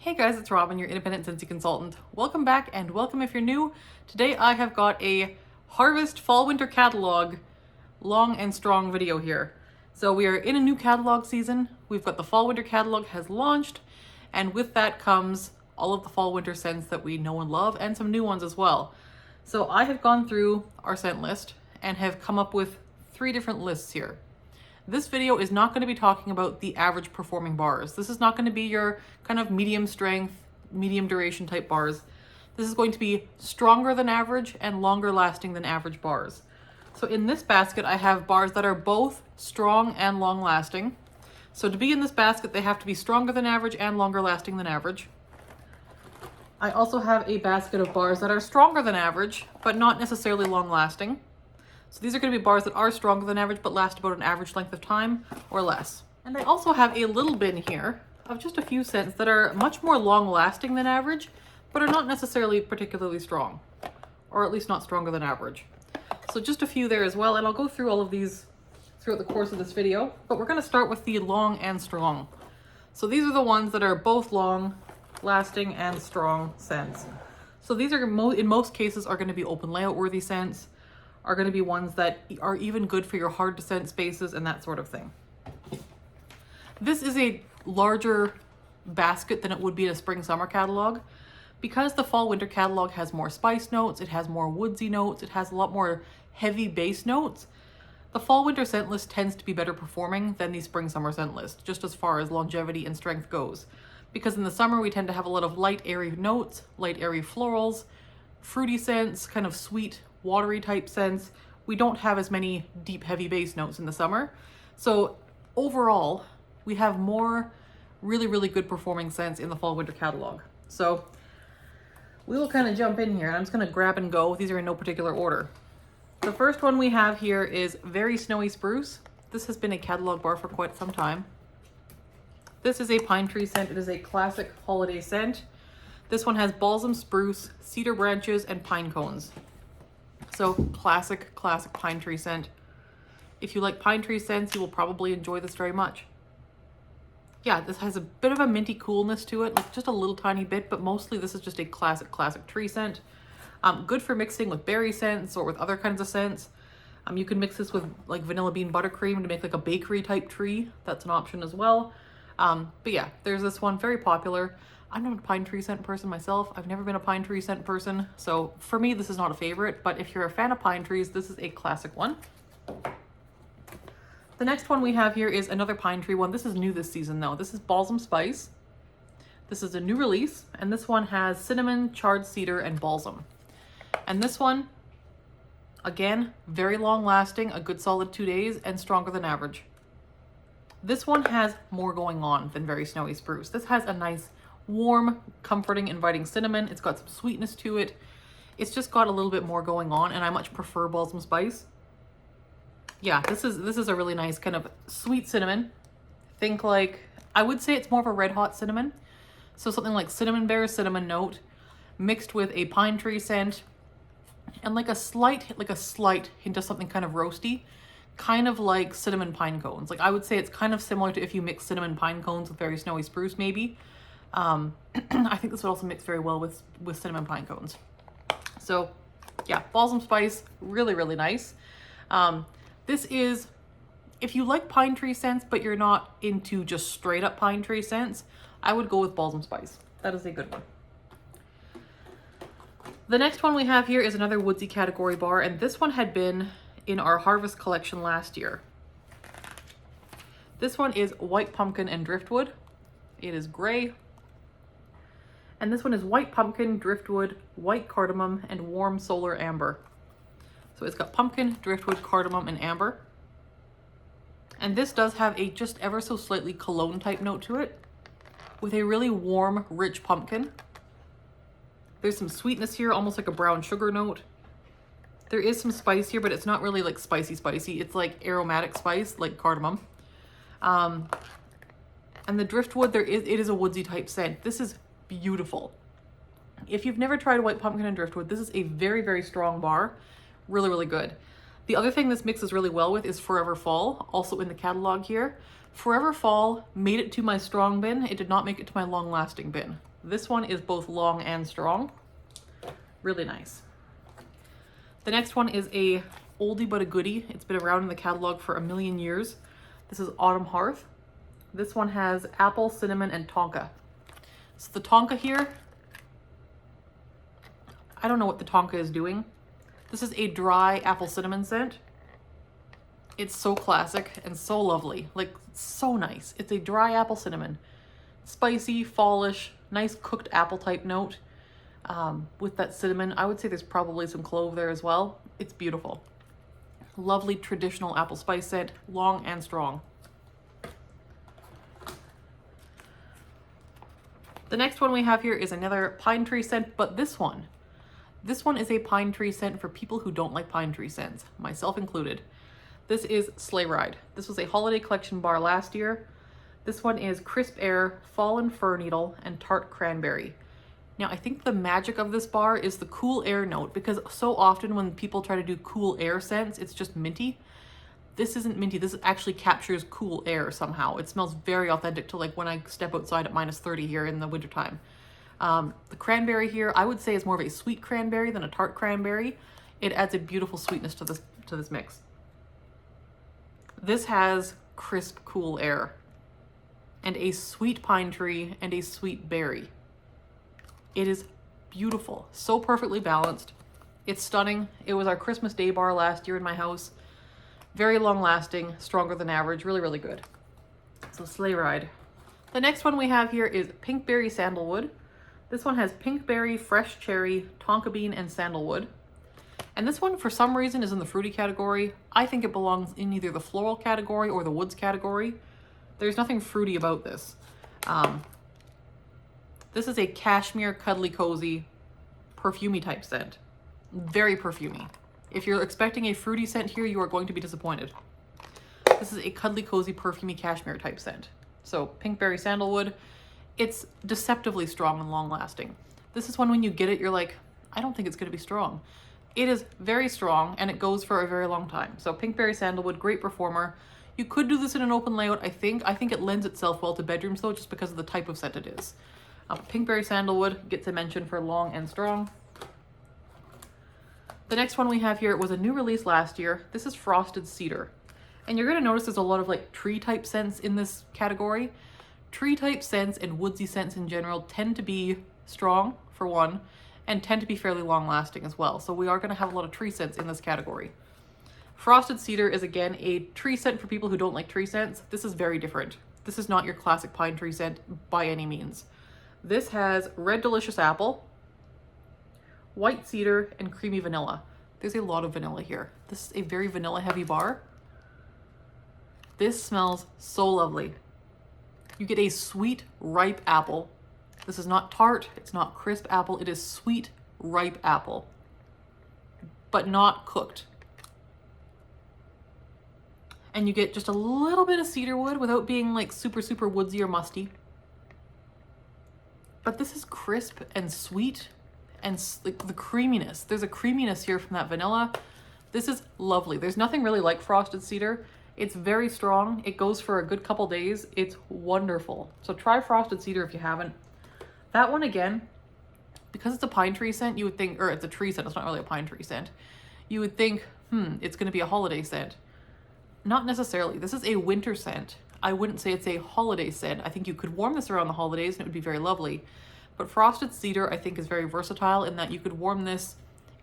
Hey guys, it's Robyn, your independent Scentsy consultant. Welcome back and welcome if you're new. Today I have got a Harvest Fall Winter Catalog long and strong video here. So we are in a new catalog season. We've got the Fall Winter Catalog has launched, and with that comes all of the fall winter scents that we know and love and some new ones as well. So I have gone through our scent list and have come up with 3 different lists here. This video is not going to be talking about the average performing bars. This is not going to be your kind of medium strength, medium duration type bars. This is going to be stronger than average and longer lasting than average bars. So in this basket, I have bars that are both strong and long lasting. So to be in this basket, they have to be stronger than average and longer lasting than average. I also have a basket of bars that are stronger than average, but not necessarily long lasting. So these are going to be bars that are stronger than average, but last about an average length of time or less. And I also have a little bin here of just a few scents that are much more long lasting than average, but are not necessarily particularly strong, or at least not stronger than average. So just a few there as well, and I'll go through all of these throughout the course of this video, but we're going to start with the long and strong. So these are the ones that are both long lasting and strong scents. So these are in most cases are going to be open layout worthy scents, are going to be ones that are even good for your hard to scent spaces and that sort of thing. This is a larger basket than it would be in a spring summer catalog. Because the fall winter catalog has more spice notes, it has more woodsy notes, it has a lot more heavy base notes, the fall winter scent list tends to be better performing than the spring summer scent list, just as far as longevity and strength goes. Because in the summer we tend to have a lot of light airy notes, light airy florals, fruity scents, kind of sweet watery type scents. We don't have as many deep heavy base notes in the summer. So overall, we have more really good performing scents in the fall winter catalog. So we will kind of jump in here, and I'm just going to grab and go. These are in no particular order. The first one we have here is Very Snowy Spruce. This has been a catalog bar for quite some time. This is a pine tree scent. It is a classic holiday scent. This one has balsam spruce, cedar branches, and pine cones. So classic pine tree scent. If you like pine tree scents, you will probably enjoy this very much. Yeah, this has a bit of a minty coolness to it, like just a little tiny bit, but mostly this is just a classic tree scent. Good for mixing with berry scents or with other kinds of scents. You can mix this with like vanilla bean buttercream to make like a bakery type tree. That's an option as well. But yeah, there's this one, very popular. I'm not a pine tree scent person myself. I've never been a pine tree scent person. So for me, this is not a favorite, but if you're a fan of pine trees, this is a classic one. The next one we have here is another pine tree one. This is new this season though. This is Balsam Spice. This is a new release, and this one has cinnamon, charred cedar, and balsam. And this one, again, very long lasting, a good solid 2 days, and stronger than average. This one has more going on than Very Snowy Spruce. This has a nice warm, comforting, inviting cinnamon. It's got some sweetness to it. It's just got a little bit more going on, and I much prefer Balsam Spice. Yeah, this is a really nice kind of sweet cinnamon. Think like, I would say it's more of a red hot cinnamon. So something like cinnamon bear, cinnamon note, mixed with a pine tree scent, and like a slight hint of something kind of roasty, kind of like cinnamon pine cones. Like I would say it's kind of similar to if you mix cinnamon pine cones with Very Snowy Spruce maybe. I think this would also mix very well with cinnamon pine cones. So yeah, Balsam Spice, really nice. This is, if you like pine tree scents, but you're not into just straight up pine tree scents, I would go with Balsam Spice. That is a good one. The next one we have here is another woodsy category bar, and this one had been in our Harvest collection last year. This one is White Pumpkin and Driftwood. It is gray. And this one is White Pumpkin, Driftwood, White Cardamom, and Warm Solar Amber. So it's got pumpkin, driftwood, cardamom, and amber. And this does have a just ever so slightly cologne type note to it, with a really warm, rich pumpkin. There's some sweetness here, almost like a brown sugar note. There is some spice here, but it's not really like spicy. It's like aromatic spice, like cardamom. And the driftwood, it is a woodsy type scent. This is beautiful. If you've never tried White Pumpkin and Driftwood, this is a very strong bar. Really good. The other thing this mixes really well with is Forever Fall, also in the catalog here. Forever Fall made it to my strong bin. It did not make it to my long lasting bin. This one is both long and strong. Really nice. The next one is a oldie but a goodie. It's been around in the catalog for a million years. This is Autumn Hearth. This one has apple, cinnamon, and tonka. So the tonka here, I don't know what the tonka is doing. This is a dry apple cinnamon scent. It's so classic and so lovely, like so nice. It's a dry apple cinnamon, spicy, fallish, nice cooked apple type note with that cinnamon. I would say there's probably some clove there as well. It's beautiful. Lovely traditional apple spice scent, long and strong. The next one we have here is another pine tree scent, but this one is a pine tree scent for people who don't like pine tree scents, myself included. This is Sleigh Ride. This was a holiday collection bar last year. This one is Crisp Air, Fallen Fir Needle, and Tart Cranberry. Now, I think the magic of this bar is the cool air note, because so often when people try to do cool air scents, it's just minty. This isn't minty. This actually captures cool air somehow. It smells very authentic to like when I step outside at -30 here in the wintertime. The cranberry here, I would say is more of a sweet cranberry than a tart cranberry. It adds a beautiful sweetness to this mix. This has crisp, cool air and a sweet pine tree and a sweet berry. It is beautiful, so perfectly balanced. It's stunning. It was our Christmas Day bar last year in my house. Very long lasting, stronger than average, really, really good. So Sleigh Ride. The next one we have here is Pinkberry Sandalwood. This one has pinkberry, fresh cherry, tonka bean, and sandalwood. And this one, for some reason, is in the fruity category. I think it belongs in either the floral category or the woods category. There's nothing fruity about this. This is a cashmere, cuddly, cozy, perfumey type scent. Very perfumey. If you're expecting a fruity scent here, you are going to be disappointed. This is a cuddly, cozy, perfumey cashmere type scent. So Pinkberry Sandalwood, it's deceptively strong and long lasting. This is one when you get it, you're like, I don't think it's going to be strong. It is very strong and it goes for a very long time. So Pinkberry Sandalwood, great performer. You could do this in an open layout, I think. I think it lends itself well to bedrooms though, just because of the type of scent it is. Pinkberry Sandalwood gets a mention for long and strong. The next one we have here was a new release last year. This is Frosted Cedar. And you're going to notice there's a lot of like tree type scents in this category. Tree type scents and woodsy scents in general tend to be strong, for one, and tend to be fairly long lasting as well. So we are going to have a lot of tree scents in this category. Frosted Cedar is again a tree scent for people who don't like tree scents. This is very different. This is not your classic pine tree scent by any means. This has red delicious apple, white cedar, and creamy vanilla. There's a lot of vanilla here. This is a very vanilla heavy bar. This smells so lovely. You get a sweet, ripe apple. This is not tart, it's not crisp apple, it is sweet, ripe apple, but not cooked. And you get just a little bit of cedar wood without being like super, super woodsy or musty. But this is crisp and sweet and like the creaminess. There's a creaminess here from that vanilla. This is lovely. There's nothing really like Frosted Cedar. It's very strong. It goes for a good couple days. It's wonderful. So try Frosted Cedar if you haven't. That one again, because it's a pine tree scent, you would think, or it's a tree scent, it's not really a pine tree scent. You would think, it's gonna be a holiday scent. Not necessarily. This is a winter scent. I wouldn't say it's a holiday scent. I think you could warm this around the holidays and it would be very lovely. But Frosted Cedar, I think, is very versatile in that you could warm this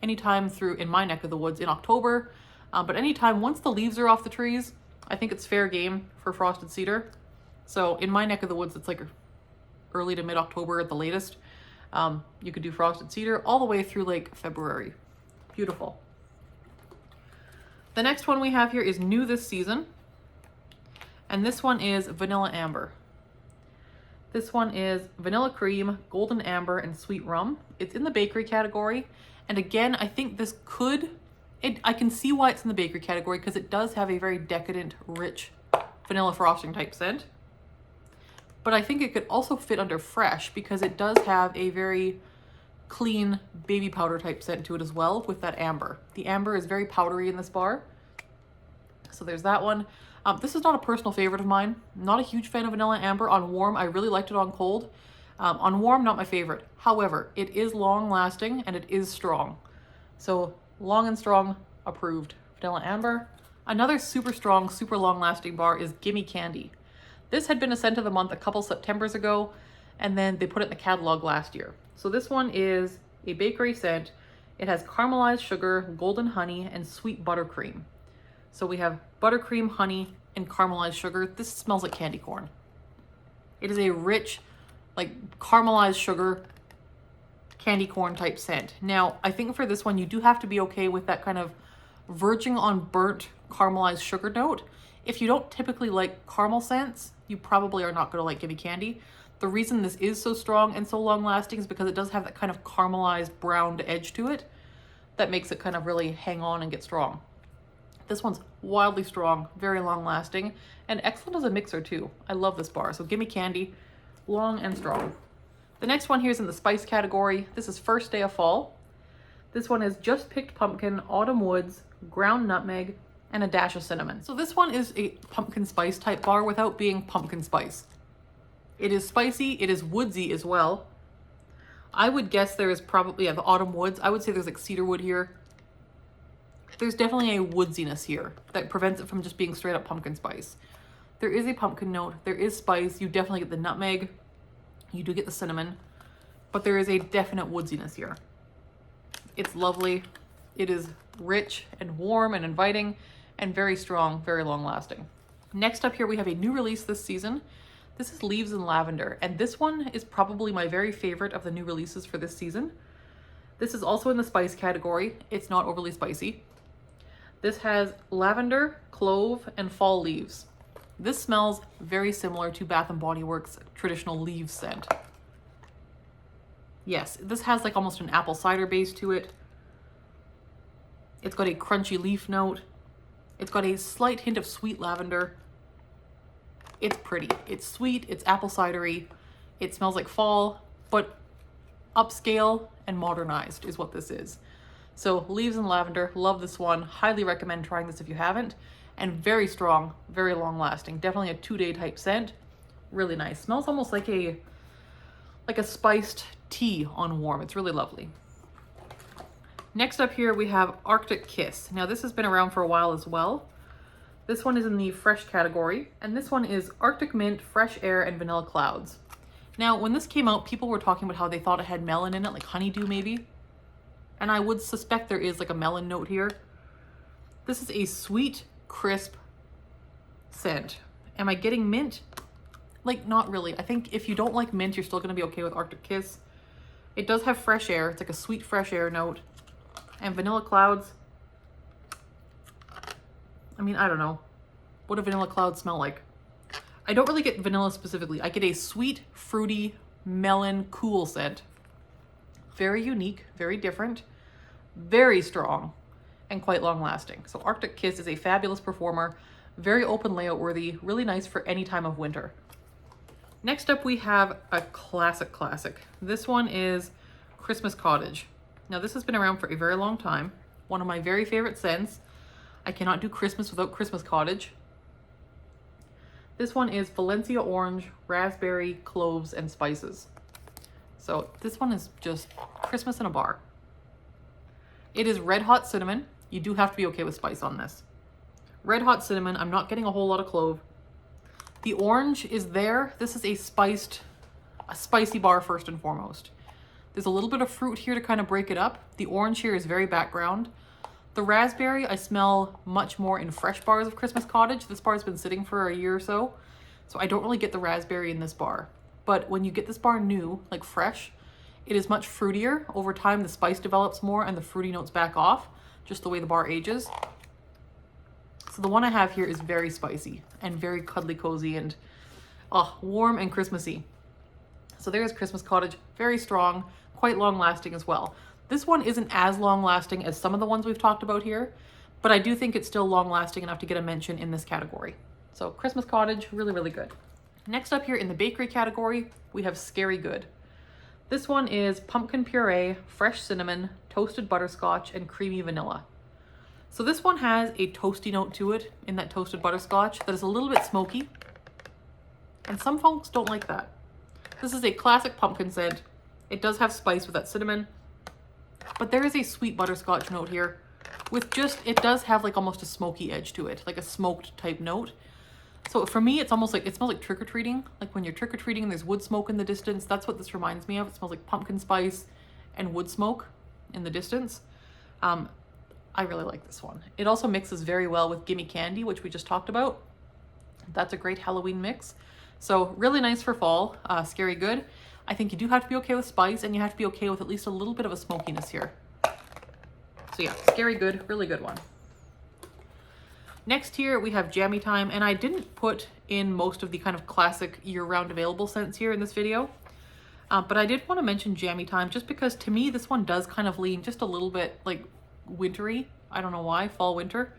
anytime through, in my neck of the woods, in October. But anytime, once the leaves are off the trees, I think it's fair game for Frosted Cedar. So in my neck of the woods, it's like early to mid-October at the latest. You could do Frosted Cedar all the way through like February. Beautiful. The next one we have here is new this season. And this one is Vanilla Amber. This one is vanilla cream, golden amber, and sweet rum. It's in the bakery category. And again, I think this could, I can see why it's in the bakery category because it does have a very decadent, rich vanilla frosting type scent. But I think it could also fit under fresh because it does have a very clean baby powder type scent to it as well with that amber. The amber is very powdery in this bar. So there's that one. This is not a personal favorite of mine. Not a huge fan of vanilla amber. On warm, I really liked it on cold. On warm, not my favorite. However, it is long lasting and it is strong. So long and strong, approved. Vanilla amber. Another super strong, super long lasting bar is Gimme Candy. This had been a scent of the month a couple Septembers ago, and then they put it in the catalog last year. So this one is a bakery scent. It has caramelized sugar, golden honey, and sweet buttercream. So we have buttercream, honey, and caramelized sugar. This smells like candy corn. It is a rich, like caramelized sugar, candy corn type scent. Now, I think for this one, you do have to be okay with that kind of verging on burnt caramelized sugar note. If you don't typically like caramel scents, you probably are not going to like Gimme Candy. The reason this is so strong and so long lasting is because it does have that kind of caramelized browned edge to it that makes it kind of really hang on and get strong. This one's wildly strong, very long lasting, and excellent as a mixer too. I love this bar. So Gimme Candy, long and strong. The next one here is in the spice category. This is First Day of Fall. This one is Just Picked Pumpkin, Autumn Woods, Ground Nutmeg, and a dash of cinnamon. So this one is a pumpkin spice type bar without being pumpkin spice. It is spicy, it is woodsy as well. I would guess there is probably, the Autumn Woods, I would say there's like cedarwood here. There's definitely a woodsiness here that prevents it from just being straight up pumpkin spice. There is a pumpkin note, there is spice, you definitely get the nutmeg, you do get the cinnamon, but there is a definite woodsiness here. It's lovely. It is rich and warm and inviting and very strong, very long lasting. Next up here, we have a new release this season. This is Leaves in Lavender, and this one is probably my very favorite of the new releases for this season. This is also in the spice category. It's not overly spicy. This has lavender, clove, and fall leaves. This smells very similar to Bath & Body Works' traditional leaves scent. Yes, this has like almost an apple cider base to it. It's got a crunchy leaf note. It's got a slight hint of sweet lavender. It's pretty. It's sweet, it's apple cidery. It smells like fall, but upscale and modernized is what this is. So Leaves in Lavender, love this one. Highly recommend trying this if you haven't. And very strong, very long lasting. Definitely a 2-day type scent. Really nice. Smells almost like a spiced tea on warm. It's really lovely. Next up here we have Arctic Kiss. Now this has been around for a while as well. This one is in the fresh category, and this one is Arctic Mint, Fresh Air, and Vanilla Clouds. Now when this came out, people were talking about how they thought it had melon in it, like honeydew maybe. And I would suspect there is like a melon note here. This is a sweet, crisp scent. Am I getting mint? Like, not really. I think if you don't like mint, you're still gonna be okay with Arctic Kiss. It does have fresh air. It's like a sweet fresh air note. And Vanilla Clouds. I mean, I don't know. What do vanilla clouds smell like? I don't really get vanilla specifically. I get a sweet, fruity, melon, cool scent. Very unique, very different, very strong, and quite long lasting. So Arctic Kiss is a fabulous performer, very open layout worthy, really nice for any time of winter. Next up we have a classic. This one is Christmas Cottage. Now this has been around for a very long time. One of my very favorite scents. I cannot do Christmas without Christmas Cottage. This one is Valencia Orange, Raspberry, Cloves, and Spices. So this one is just Christmas in a bar. It is Red Hot Cinnamon. You do have to be okay with spice on this. Red Hot Cinnamon, I'm not getting a whole lot of clove. The orange is there. This is a spicy bar first and foremost. There's a little bit of fruit here to kind of break it up. The orange here is very background. The raspberry I smell much more in fresh bars of Christmas Cottage. This bar has been sitting for a year or so I don't really get the raspberry in this bar. But when you get this bar new, like fresh, it is much fruitier. Over time, the spice develops more and the fruity notes back off, just the way the bar ages. So the one I have here is very spicy and very cuddly cozy and warm and Christmassy. So there's Christmas Cottage, very strong, quite long lasting as well. This one isn't as long lasting as some of the ones we've talked about here, but I do think it's still long lasting enough to get a mention in this category. So Christmas Cottage, really, really good. Next up here in the bakery category, we have Scary Good. This one is pumpkin puree, fresh cinnamon, toasted butterscotch, and creamy vanilla. So this one has a toasty note to it in that toasted butterscotch that is a little bit smoky. And some folks don't like that. This is a classic pumpkin scent. It does have spice with that cinnamon, but there is a sweet butterscotch note here with just, it does have like almost a smoky edge to it, like a smoked type note. So for me, it's almost like, it smells like trick-or-treating. Like when you're trick-or-treating and there's wood smoke in the distance, that's what this reminds me of. It smells like pumpkin spice and wood smoke in the distance. I really like this one. It also mixes very well with Gimme Candy, which we just talked about. That's a great Halloween mix. So really nice for fall, scary good. I think you do have to be okay with spice, and you have to be okay with at least a little bit of a smokiness here. So yeah, scary good, really good one. Next here we have Jammy Time, and I didn't put in most of the kind of classic year-round available scents here in this video. But I did want to mention Jammy Time just because to me this one does kind of lean just a little bit like wintry. I don't know why, fall, winter.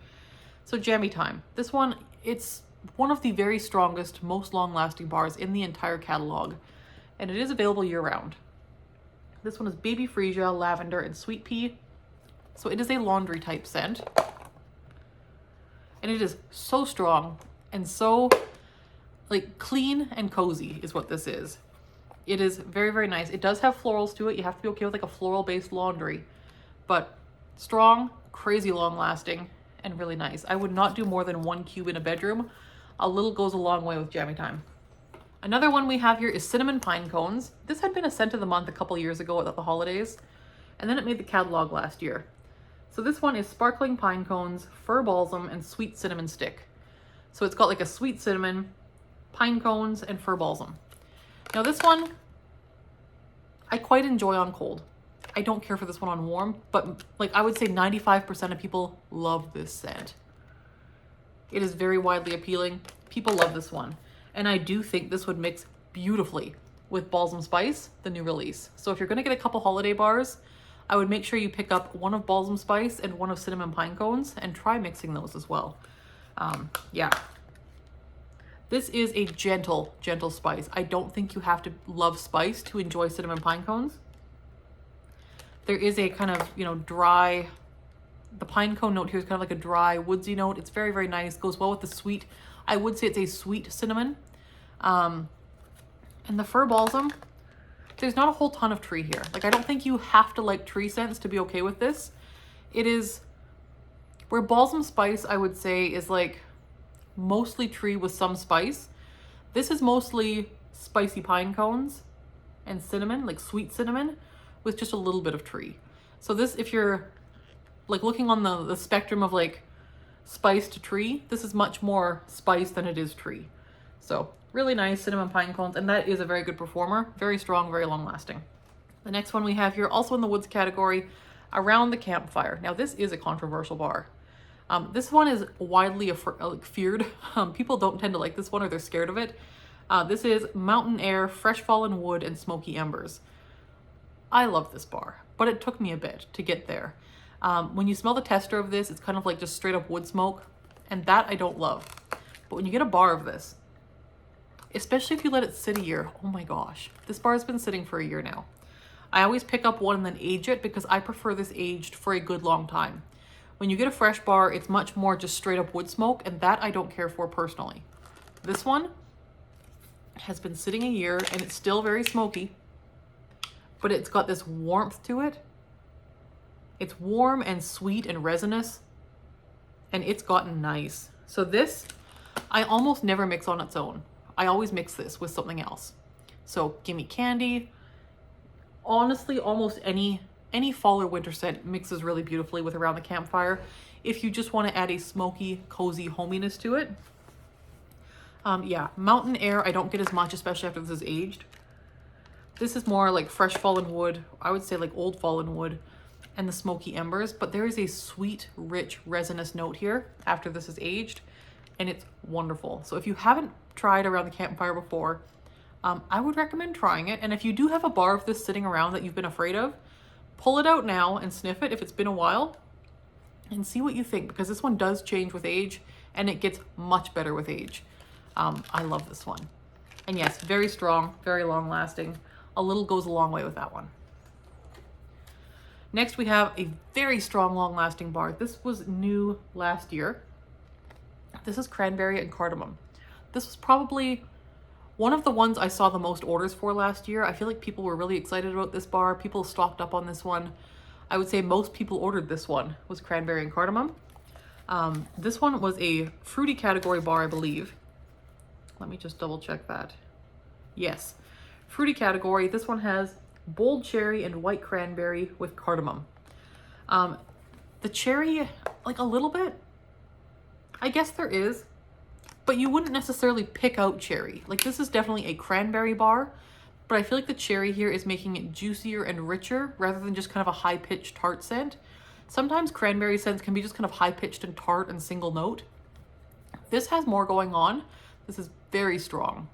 So Jammy Time. This one, it's one of the very strongest, most long-lasting bars in the entire catalog. And it is available year-round. This one is baby freesia, lavender, and sweet pea. So it is a laundry type scent. And it is so strong and so like clean and cozy is what this is. It is very, very nice. It does have florals to it. You have to be okay with like a floral based laundry, but strong, crazy long lasting, and really nice. I would not do more than 1 cube in a bedroom. A little goes a long way with Jammy Time. Another one we have here is Cinnamon Pine Cones. This had been a scent of the month a couple years ago at the holidays, and then it made the catalog last year. So this one is Sparkling Pine Cones, Fir Balsam, and Sweet Cinnamon Stick. So it's got like a sweet cinnamon, pine cones, and fir balsam. Now this one, I quite enjoy on cold. I don't care for this one on warm, but like I would say 95% of people love this scent. It is very widely appealing. People love this one. And I do think this would mix beautifully with Balsam Spice, the new release. So if you're gonna get a couple holiday bars, I would make sure you pick up one of Balsam Spice and one of Cinnamon Pine Cones and try mixing those as well. Yeah. This is a gentle, gentle spice. I don't think you have to love spice to enjoy Cinnamon Pine Cones. There is a kind of, you know, dry, the pine cone note here is kind of like a dry, woodsy note. It's very, very nice. Goes well with the sweet. I would say it's a sweet cinnamon. And the fir balsam, there's not a whole ton of tree here. Like, I don't think you have to like tree scents to be okay with this. It is, where Balsam Spice, I would say, is like mostly tree with some spice. This is mostly spicy pine cones and cinnamon, like sweet cinnamon, with just a little bit of tree. So this, if you're like looking on the spectrum of like spice to tree, this is much more spice than it is tree. So really nice Cinnamon Pine Cones, and that is a very good performer. Very strong, very long lasting. The next one we have here, also in the woods category, Around the Campfire. Now this is a controversial bar. This one is widely feared. People don't tend to like this one, or they're scared of it. This is Mountain Air, Fresh Fallen Wood, and Smoky Embers. I love this bar, but it took me a bit to get there. When you smell the tester of this, it's kind of like just straight up wood smoke, and that I don't love. But when you get a bar of this, especially if you let it sit a year, oh my gosh, this bar has been sitting for a year now. I always pick up one and then age it because I prefer this aged for a good long time. When you get a fresh bar, it's much more just straight up wood smoke, and that I don't care for personally. This one has been sitting a year and it's still very smoky, but it's got this warmth to it. It's warm and sweet and resinous, and it's gotten nice. So this, I almost never mix on its own. I always mix this with something else. So Gimme Candy, honestly, almost any fall or winter scent mixes really beautifully with Around the Campfire if you just want to add a smoky, cozy hominess to it. Yeah, Mountain Air, I don't get as much, especially after this is aged. This is more like Fresh Fallen Wood, I would say like Old Fallen Wood, and the Smoky Embers, but there is a sweet, rich, resinous note here after this is aged, and it's wonderful. So if you haven't tried Around the Campfire before, I would recommend trying it. And if you do have a bar of this sitting around that you've been afraid of, pull it out now and sniff it if it's been a while and see what you think, because this one does change with age and it gets much better with age. I love this one. And yes, very strong, very long lasting. A little goes a long way with that one. Next, we have a very strong, long-lasting bar. This was new last year. This is Cranberry and Cardamom. This was probably one of the ones I saw the most orders for last year. I feel like people were really excited about this bar. People stocked up on this one. I would say most people ordered this one, was Cranberry and Cardamom. This one was a fruity category bar, I believe. Let me just double check that. Yes, fruity category. This one has bold cherry and white cranberry with cardamom. The cherry, like a little bit, I guess there is, but you wouldn't necessarily pick out cherry. Like this is definitely a cranberry bar, but I feel like the cherry here is making it juicier and richer rather than just kind of a high-pitched tart scent. Sometimes cranberry scents can be just kind of high-pitched and tart and single note. This has more going on. This is very strong,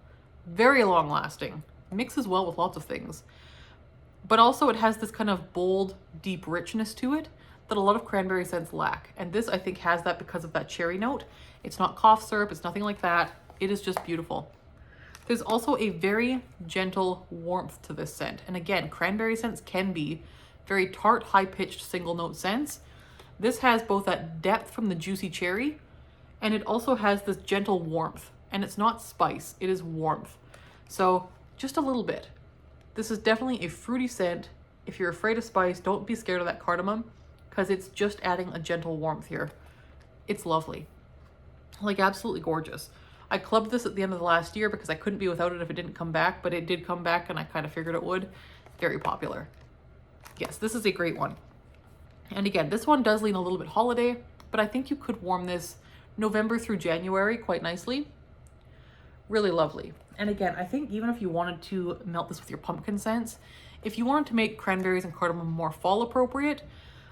very long-lasting, mixes well with lots of things. But also it has this kind of bold, deep richness to it that a lot of cranberry scents lack. And this, I think, has that because of that cherry note. It's not cough syrup, it's nothing like that. It is just beautiful. There's also a very gentle warmth to this scent. And again, cranberry scents can be very tart, high-pitched single note scents. This has both that depth from the juicy cherry, and it also has this gentle warmth. And it's not spice, it is warmth. So just a little bit. This is definitely a fruity scent. If you're afraid of spice, don't be scared of that cardamom because it's just adding a gentle warmth here. It's lovely. Like absolutely gorgeous. I clubbed this at the end of the last year because I couldn't be without it if it didn't come back, but it did come back and I kind of figured it would. Very popular. Yes, this is a great one. And again, this one does lean a little bit holiday, but I think you could warm this November through January quite nicely. Really lovely. And again, I think even if you wanted to melt this with your pumpkin scents, if you wanted to make cranberries and cardamom more fall appropriate,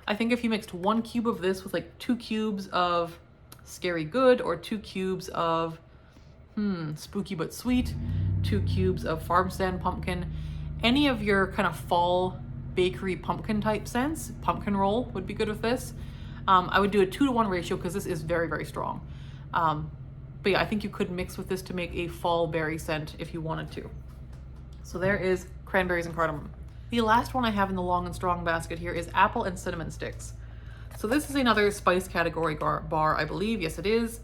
I think if you mixed 1 cube of this with like 2 cubes of Scary Good or 2 cubes of Spooky But Sweet, 2 cubes of Farm Stand Pumpkin, any of your kind of fall bakery pumpkin type scents, pumpkin roll would be good with this. I would do a 2-to-1 ratio because this is very, very strong. But yeah, I think you could mix with this to make a fall berry scent if you wanted to. So there is cranberries and cardamom. The last one I have in the long and strong basket here is apple and cinnamon sticks. So this is another spice category bar, I believe. Yes, it is.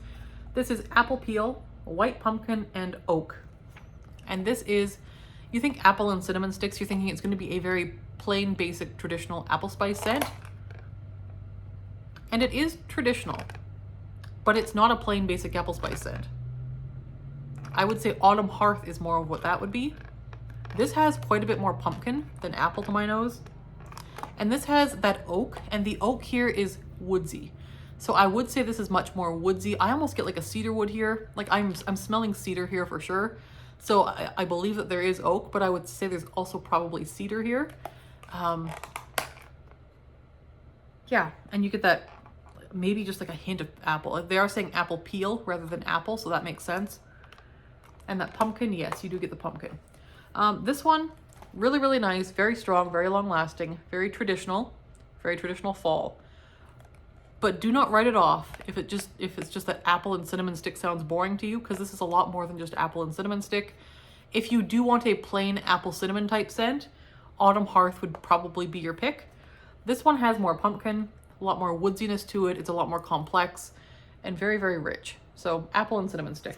This is apple peel, white pumpkin, and oak. And this is, you think apple and cinnamon sticks, you're thinking it's going to be a very plain, basic, traditional apple spice scent. And it is traditional, but it's not a plain, basic apple spice scent. I would say Autumn Hearth is more of what that would be. This has quite a bit more pumpkin than apple to my nose. And this has that oak, and the oak here is woodsy. So I would say this is much more woodsy. I almost get like a cedar wood here. Like I'm smelling cedar here for sure. So I believe that there is oak, but I would say there's also probably cedar here. Yeah, and you get that maybe just like a hint of apple. They are saying apple peel rather than apple, so that makes sense. And that pumpkin, yes, you do get the pumpkin. This one, really, really nice, very strong, very long lasting, very traditional fall. But do not write it off if it's just that apple and cinnamon stick sounds boring to you, because this is a lot more than just apple and cinnamon stick. If you do want a plain apple cinnamon type scent, Autumn Hearth would probably be your pick. This one has more pumpkin, a lot more woodsiness to it. It's a lot more complex and very, very rich. So apple and cinnamon stick.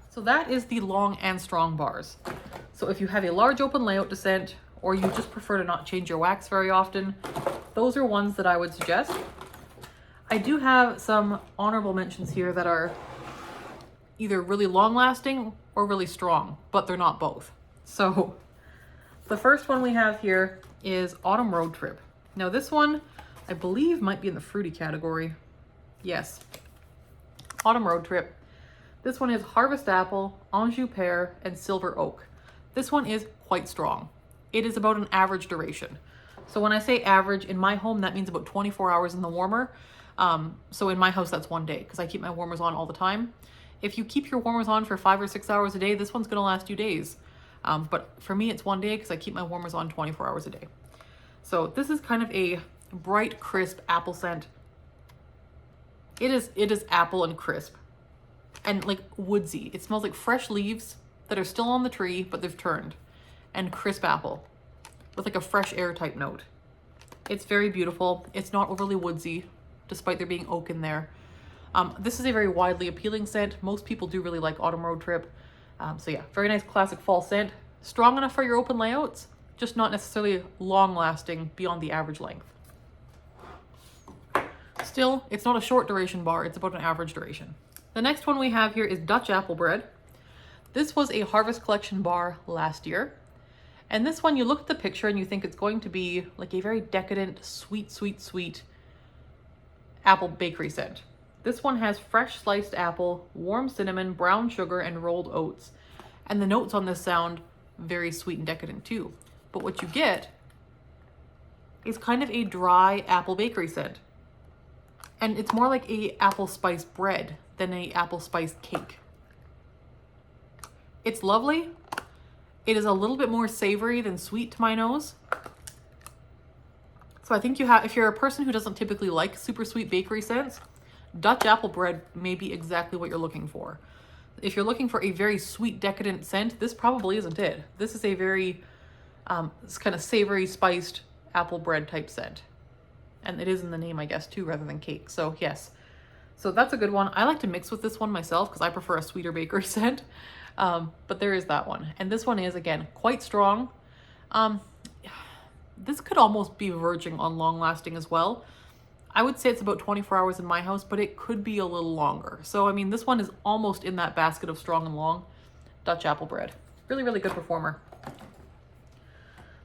So that is the long and strong bars. So if you have a large open layout to scent, or you just prefer to not change your wax very often, those are ones that I would suggest. I do have some honorable mentions here that are either really long lasting or really strong, but they're not both. So the first one we have here is Autumn Road Trip. Now this one, I believe might be in the fruity category. Yes. Autumn Road Trip. This one is Harvest Apple, Anjou Pear, and Silver Oak. This one is quite strong. It is about an average duration. So when I say average, in my home, that means about 24 hours in the warmer. So in my house, that's 1 day because I keep my warmers on all the time. If you keep your warmers on for 5 or 6 hours a day, this one's gonna last you days. But for me, it's 1 day because I keep my warmers on 24 hours a day. So this is kind of a bright, crisp apple scent. It is apple and crisp and like woodsy. It smells like fresh leaves that are still on the tree, but they've turned, and crisp apple with like a fresh air type note. It's very beautiful. It's not overly woodsy, despite there being oak in there. This is a very widely appealing scent. Most people do really like Autumn Road Trip. So yeah, very nice classic fall scent. Strong enough for your open layouts, just not necessarily long lasting beyond the average length. Still, it's not a short duration bar, it's about an average duration. The next one we have here is Dutch Apple Bread. This was a Harvest Collection bar last year. And this one, you look at the picture and you think it's going to be like a very decadent, sweet, sweet, sweet apple bakery scent. This one has fresh sliced apple, warm cinnamon, brown sugar, and rolled oats. And the notes on this sound very sweet and decadent too. But what you get is kind of a dry apple bakery scent. And it's more like a apple spice bread than a apple spice cake. It's lovely. It is a little bit more savory than sweet to my nose. So I think if you're a person who doesn't typically like super sweet bakery scents, Dutch Apple Bread may be exactly what you're looking for. If you're looking for a very sweet, decadent scent, this probably isn't it. This is a very it's kind of savory, spiced apple bread type scent. And it is in the name, I guess, too, rather than cake. So yes. So that's a good one. I like to mix with this one myself because I prefer a sweeter bakery scent. But there is that one. And this one is, again, quite strong. This could almost be verging on long lasting as well. I would say it's about 24 hours in my house, but it could be a little longer. So, I mean, this one is almost in that basket of strong and long. Dutch Apple Bread. Really, really good performer.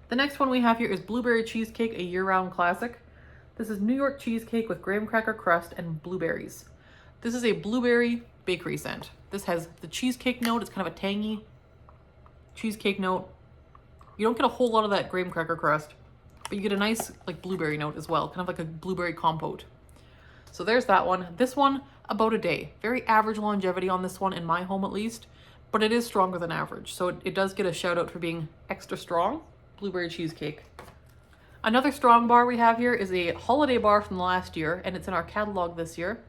The next one we have here is Blueberry Cheesecake, a year-round classic. This is New York cheesecake with graham cracker crust and blueberries. This is a blueberry bakery scent. This has the cheesecake note. It's kind of a tangy cheesecake note. You don't get a whole lot of that graham cracker crust, but you get a nice like blueberry note as well, kind of like a blueberry compote. So there's that one. This one, about a day. Very average longevity on this one in my home at least, but it is stronger than average. So it does get a shout out for being extra strong. Blueberry cheesecake. Another strong bar we have here is a holiday bar from last year, and it's in our catalog this year.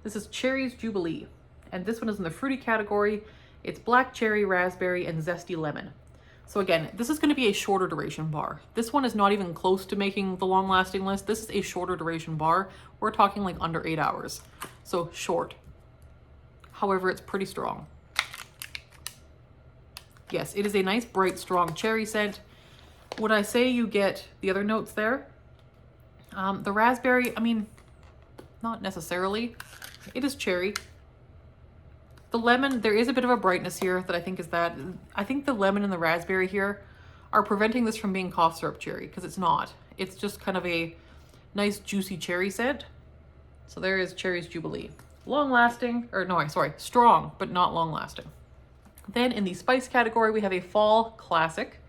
This is Cherry's Jubilee, and this one is in the fruity category. It's black cherry, raspberry, and zesty lemon. So again, this is going to be a shorter duration bar. This one is not even close to making the long lasting list. This is a shorter duration bar. We're talking like under 8 hours. So short. However, it's pretty strong. Yes, it is a nice, bright, strong cherry scent. Would I say you get the other notes there? The raspberry, I mean, not necessarily. It is cherry. The lemon, there is a bit of a brightness here that I think is that. I think the lemon and the raspberry here are preventing this from being cough syrup cherry, because it's not. It's just kind of a nice juicy cherry scent. So there is Cherry's Jubilee. Long lasting, or no, sorry, strong, but not long lasting. Then in the spice category, we have a fall classic.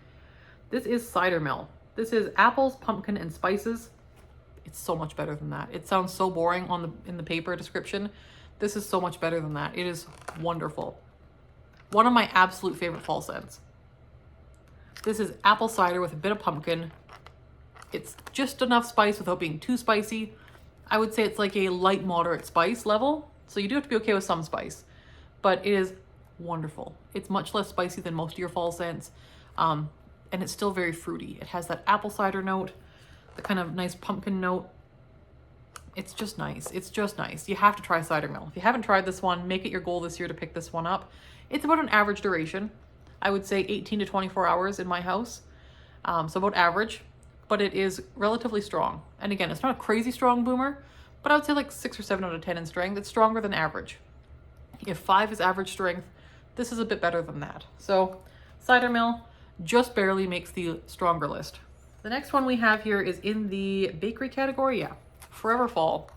This is Cider Mill. This is apples, pumpkin, and spices. It's so much better than that. It sounds so boring in the paper description. This is so much better than that. It is wonderful. One of my absolute favorite fall scents. This is apple cider with a bit of pumpkin. It's just enough spice without being too spicy. I would say it's like a light moderate spice level. So you do have to be okay with some spice, but it is wonderful. It's much less spicy than most of your fall scents. And it's still very fruity. It has that apple cider note, the kind of nice pumpkin note. It's just nice. It's just nice. You have to try Cider Mill. If you haven't tried this one, make it your goal this year to pick this one up. It's about an average duration. I would say 18 to 24 hours in my house. So about average, but it is relatively strong. And again, it's not a crazy strong boomer, but I would say like 6 or 7 out of 10 in strength. It's stronger than average. If 5 is average strength, this is a bit better than that. So Cider Mill just barely makes the stronger list. The next one we have here is in the bakery category. Yeah. Forever Fall.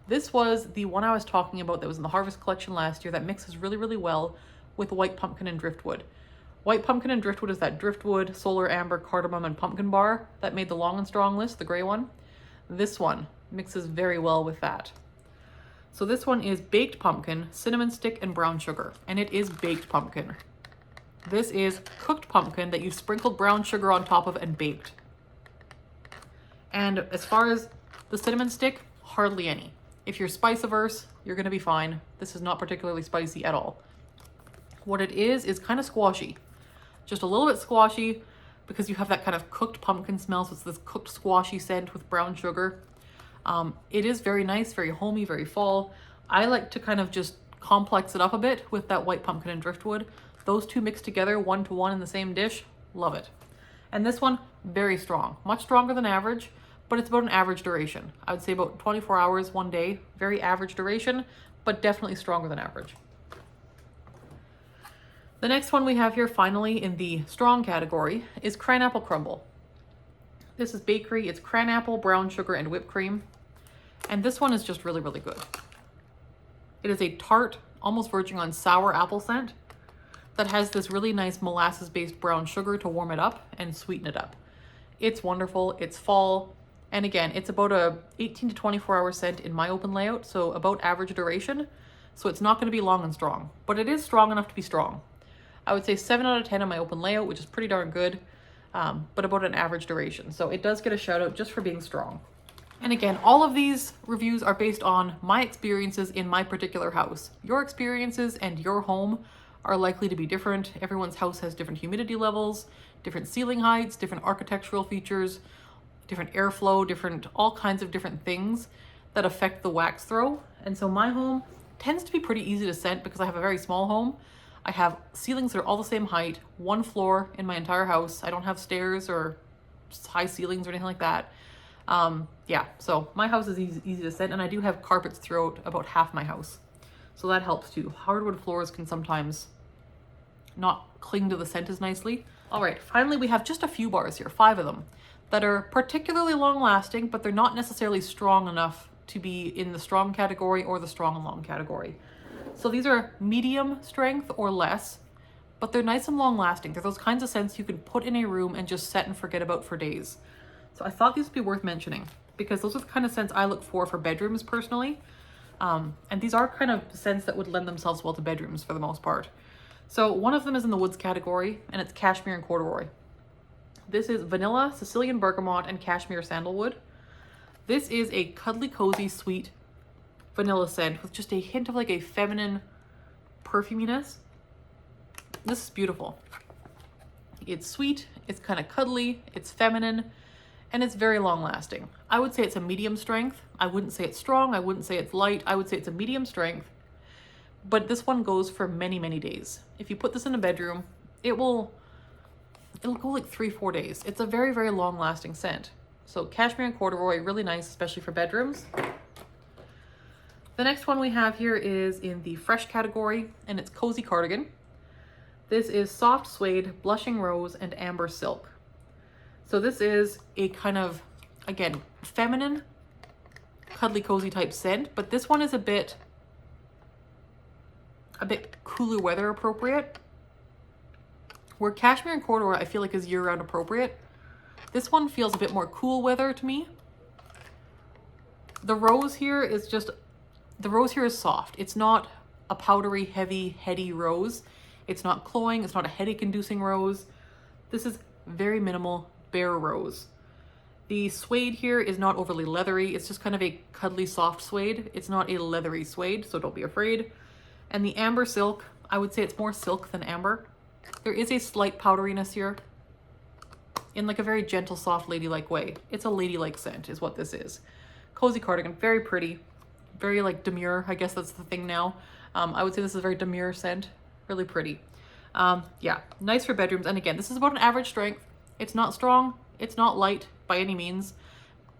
This was the one I was talking about that was in the Harvest Collection last year that mixes really, really well with White Pumpkin and Driftwood. White Pumpkin and Driftwood is that Driftwood, Solar Amber, Cardamom, and Pumpkin bar that made the long and strong list, the gray one. This one mixes very well with that. So this one is baked pumpkin, cinnamon stick, and brown sugar, and it is baked pumpkin. This is cooked pumpkin that you've sprinkled brown sugar on top of and baked. And as far as the cinnamon stick, hardly any. If you're spice averse, you're gonna be fine. This is not particularly spicy at all. What it is kind of squashy. Just a little bit squashy, because you have that kind of cooked pumpkin smell. So it's this cooked squashy scent with brown sugar. It is very nice, very homey, very fall. I like to kind of just complex it up a bit with that white pumpkin and driftwood. Those two mixed together 1-to-1 in the same dish, love it. And this one, very strong, much stronger than average, but it's about an average duration. I would say about 24 hours, 1 day, very average duration, but definitely stronger than average. The next one we have here finally in the strong category is Cranapple Crumble. This is bakery, it's cranapple, brown sugar, and whipped cream. And this one is just really, really good. It is a tart, almost verging on sour apple scent that has this really nice molasses-based brown sugar to warm it up and sweeten it up. It's wonderful, it's fall, and again, it's about a 18 to 24 hour scent in my open layout, so about average duration. So it's not gonna be long and strong, but it is strong enough to be strong. I would say 7 out of 10 on my open layout, which is pretty darn good, but about an average duration. So it does get a shout out just for being strong. And again, all of these reviews are based on my experiences in my particular house. Your experiences and your home are likely to be different. Everyone's house has different humidity levels, different ceiling heights, different architectural features, different airflow, all kinds of different things that affect the wax throw. And so my home tends to be pretty easy to scent because I have a very small home. I have ceilings that are all the same height, 1 floor in my entire house. I don't have stairs or high ceilings or anything like that. Yeah, so my house is easy to scent, and I do have carpets throughout about half my house. So that helps too. Hardwood floors can sometimes not cling to the scent as nicely. All right, finally we have just a few bars here, 5 of them, that are particularly long lasting, but they're not necessarily strong enough to be in the strong category or the strong and long category. So these are medium strength or less, but they're nice and long lasting. They're those kinds of scents you can put in a room and just set and forget about for days. So I thought these would be worth mentioning because those are the kind of scents I look for bedrooms personally. And these are kind of scents that would lend themselves well to bedrooms for the most part. So one of them is in the woods category, and it's cashmere and corduroy. This is vanilla, Sicilian bergamot, and cashmere sandalwood. This is a cuddly, cozy, sweet vanilla scent with just a hint of like a feminine perfuminess. This is beautiful. It's sweet, it's kind of cuddly, it's feminine, and it's very long lasting. I would say it's a medium strength. I wouldn't say it's strong. I wouldn't say it's light. I would say it's a medium strength, but this one goes for many, many days. If you put this in a bedroom, it'll go like 3-4 days. It's a very, very long lasting scent. So cashmere and corduroy, really nice, especially for bedrooms. The next one we have here is in the fresh category, and it's Cozy Cardigan. This is soft suede, blushing rose, and amber silk. So this is a kind of, again, feminine, cuddly, cozy type scent, but this one is a bit cooler weather appropriate. Where cashmere and corduroy I feel like is year-round appropriate, this one feels a bit more cool weather to me. The rose here is soft. It's not a powdery, heavy, heady rose. It's not cloying. It's not a headache-inducing rose. This is very minimal, bare rose. The suede here is not overly leathery. It's just kind of a cuddly, soft suede. It's not a leathery suede, so don't be afraid. And the amber silk, I would say it's more silk than amber. There is a slight powderiness here in like a very gentle, soft, ladylike way. It's a ladylike scent is what this is. Cozy Cardigan, very pretty, very like demure. I guess that's the thing now. I would say this is a very demure scent, really pretty. Yeah, nice for bedrooms. And again, this is about an average strength. It's not strong, it's not light by any means,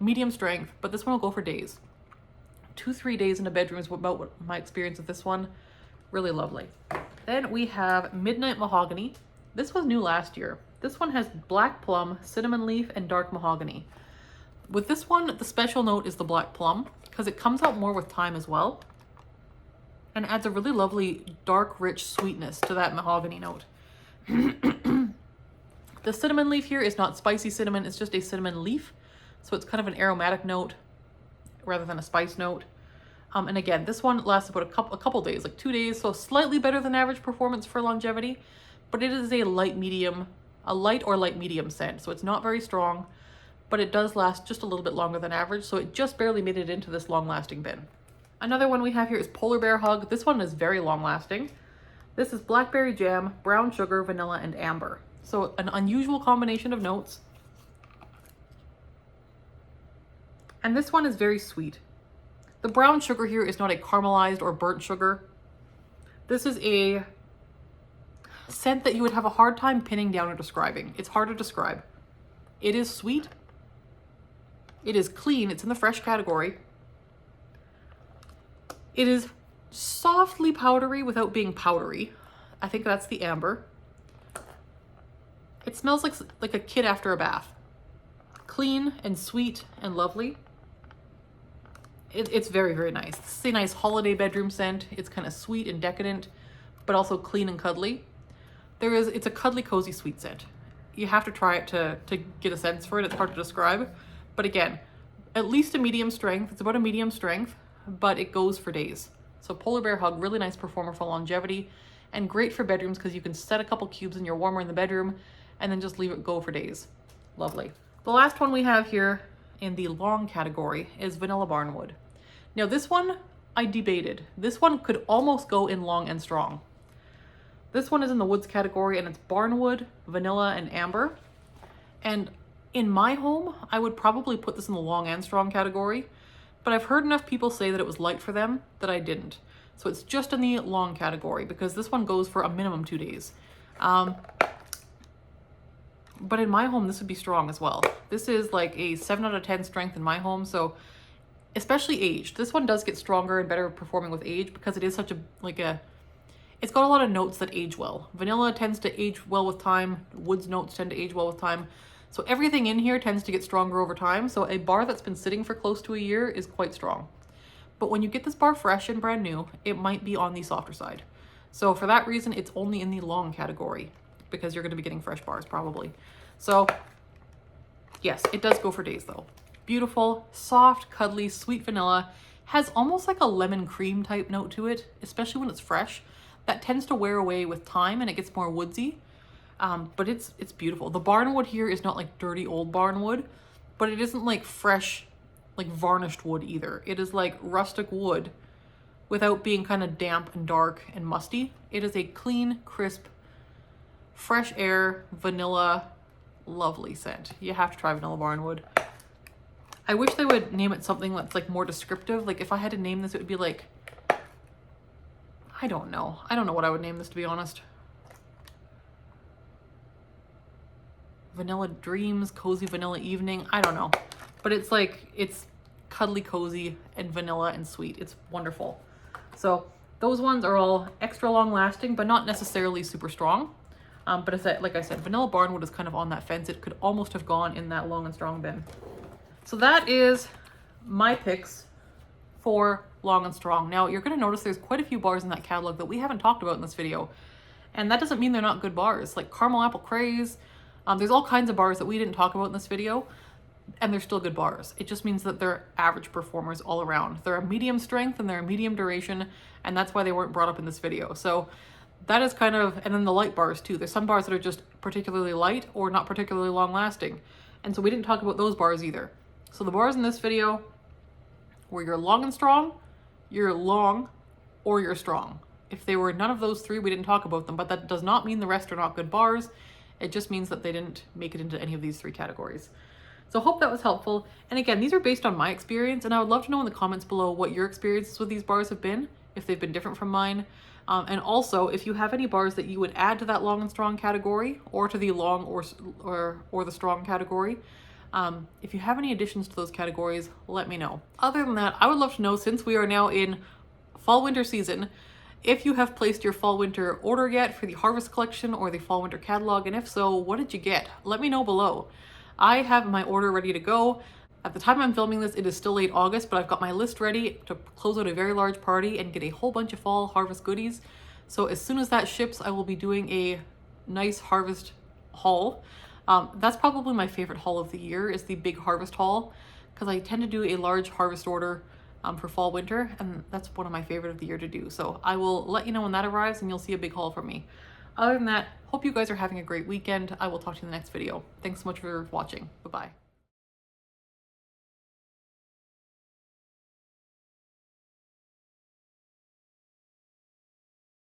medium strength, but this one will go for days. 2-3 days in a bedroom is about what my experience with this one. Really lovely. Then we have Midnight Mahogany. This was new last year. This one has black plum, cinnamon leaf, and dark mahogany. With this one, the special note is the black plum because it comes out more with time as well and adds a really lovely dark, rich sweetness to that mahogany note. The cinnamon leaf here is not spicy cinnamon, it's just a cinnamon leaf. So it's kind of an aromatic note rather than a spice note. And again, this one lasts about a couple days, like 2 days, so slightly better than average performance for longevity, but it is a light or light medium scent. So it's not very strong, but it does last just a little bit longer than average. So it just barely made it into this long lasting bin. Another one we have here is Polar Bear Hug. This one is very long lasting. This is blackberry jam, brown sugar, vanilla, and amber. So an unusual combination of notes. And this one is very sweet. The brown sugar here is not a caramelized or burnt sugar. This is a scent that you would have a hard time pinning down or describing. It's hard to describe. It is sweet. It is clean. It's in the fresh category. It is softly powdery without being powdery. I think that's the amber. It smells like a kid after a bath. Clean and sweet and lovely. It's very, very nice. This is a nice holiday bedroom scent. It's kind of sweet and decadent, but also clean and cuddly. It's a cuddly, cozy, sweet scent. You have to try it to get a sense for it. It's hard to describe. But again, at least a medium strength. It's about a medium strength, but it goes for days. So Polar Bear Hug, really nice performer for longevity and great for bedrooms because you can set a couple cubes in your warmer in the bedroom and then just leave it go for days. Lovely. The last one we have here in the long category is Vanilla Barnwood. Now this one I debated. This one could almost go in long and strong. This one is in the woods category and it's Barnwood, vanilla, and amber. And in my home, I would probably put this in the long and strong category, but I've heard enough people say that it was light for them that I didn't. So it's just in the long category because this one goes for a minimum 2 days. But in my home, this would be strong as well. This is like a 7 out of 10 strength in my home. So especially aged, this one does get stronger and better performing with age because it is such it's got a lot of notes that age well. Vanilla tends to age well with time. Woods notes tend to age well with time. So everything in here tends to get stronger over time. So a bar that's been sitting for close to a year is quite strong. But when you get this bar fresh and brand new, it might be on the softer side. So for that reason, it's only in the long category because you're going to be getting fresh bars probably. So yes, it does go for days though. Beautiful, soft, cuddly, sweet vanilla. Has almost like a lemon cream type note to it, especially when it's fresh. That tends to wear away with time and it gets more woodsy. But it's beautiful. The barnwood here is not like dirty old barnwood, but it isn't like fresh, like varnished wood either. It is like rustic wood without being kind of damp and dark and musty. It is a clean, crisp, fresh air, vanilla, lovely scent. You have to try vanilla barnwood. I wish they would name it something that's like more descriptive. Like if I had to name this, it would be like, I don't know. I don't know what I would name this, to be honest. Vanilla Dreams, Cozy Vanilla Evening. I don't know. But it's like, it's cuddly, cozy, and vanilla and sweet. It's wonderful. So those ones are all extra long lasting, but not necessarily super strong. But it's like I said, Vanilla Barnwood is kind of on that fence. It could almost have gone in that long and strong bin. So that is my picks for long and strong. Now you're going to notice there's quite a few bars in that catalog that we haven't talked about in this video. And that doesn't mean they're not good bars. Like Caramel Apple Craze, there's all kinds of bars that we didn't talk about in this video, and they're still good bars. It just means that they're average performers all around. They're a medium strength and they're a medium duration, and that's why they weren't brought up in this video. So that is kind of, and then the light bars too. There's some bars that are just particularly light or not particularly long lasting. And so we didn't talk about those bars either. So the bars in this video were your long and strong, your long, or your strong. If they were none of those three, we didn't talk about them, but that does not mean the rest are not good bars. It just means that they didn't make it into any of these three categories. So I hope that was helpful. And again, these are based on my experience, and I would love to know in the comments below what your experiences with these bars have been, if they've been different from mine. And also, if you have any bars that you would add to that long and strong category, or to the long or the strong category, if you have any additions to those categories, let me know. Other than that, I would love to know, since we are now in fall-winter season, if you have placed your fall-winter order yet for the Harvest Collection or the fall-winter catalog, and if so, what did you get? Let me know below. I have my order ready to go. At the time I'm filming this, it is still late August, but I've got my list ready to close out a very large party and get a whole bunch of fall harvest goodies. So as soon as that ships, I will be doing a nice harvest haul. That's probably my favorite haul of the year, is the big harvest haul, because I tend to do a large harvest order for fall winter, and that's one of my favorite of the year to do. So I will let you know when that arrives and you'll see a big haul from me. Other than that, hope you guys are having a great weekend. I will talk to you in the next video. Thanks so much for watching. Bye-bye.